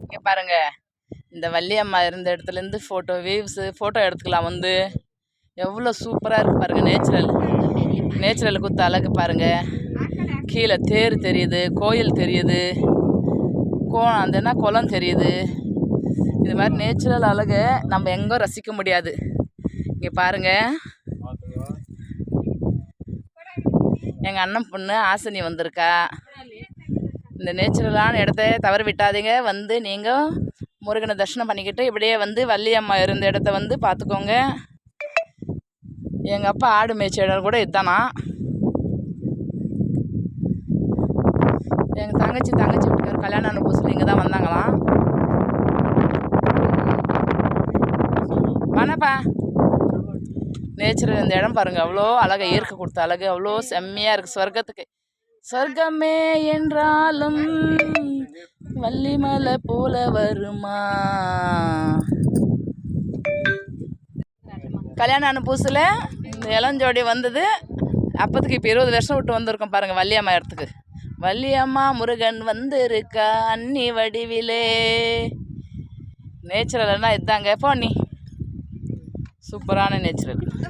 இங்கே பாருங்க, இந்த வள்ளியம்மா இருந்த இடத்துலேருந்து ஃபோட்டோ எடுத்துக்கலாம் வந்து. எவ்வளோ சூப்பராக இருக்குது பாருங்கள். நேச்சுரல் குத்து அழகு பாருங்கள். கீழே தேர் தெரியுது, கோயில் தெரியுது, அந்த என்ன குளம் தெரியுது. இது மாதிரி நேச்சுரல் அழகை நம்ம எங்கே ரசிக்க முடியாது. இங்கே பாருங்கள், எங்கள் அண்ணன் பொண்ணு ஆசினி வந்திருக்கா. இந்த நேச்சுரலான இடத்த தவற விட்டாதீங்க. வந்து நீங்கள் முருகனை தரிசனம் பண்ணிக்கிட்டு இப்படியே வந்து வள்ளியம்மா இருந்த இடத்த வந்து பார்த்துக்கோங்க. எங்கள் அப்பா ஆடு மேய்ச்ச இடம் கூட இதுதானா. எங்கள் தங்கச்சி வீட்டுக்கார் கல்யாணம் ஆன புதுசில் இங்கே தான் வந்தாங்களாம். வானப்பா, நேச்சுரல் இந்த இடம் பாருங்கள். அவ்வளோ அழகாக இயற்கை கொடுத்த அழகு அவ்வளோ செம்மையாக இருக்குது. சொர்க்கமே என்றாலும் வள்ளிமலை போல வருமா. கல்யாணம் ஆன புதுசில் இந்த இளஞ்சோடி வந்தது. அப்போதுக்கு இப்போ 20 வருஷம் விட்டு வந்திருக்கோம் பாருங்கள் வள்ளியம்மா இடத்துக்கு. வள்ளியம்மா முருகன் வந்திருக்கா அன்னி வடிவிலே. நேச்சுரல்னா இதுதாங்க. போ நீ, சூப்பரான நேச்சுரல்.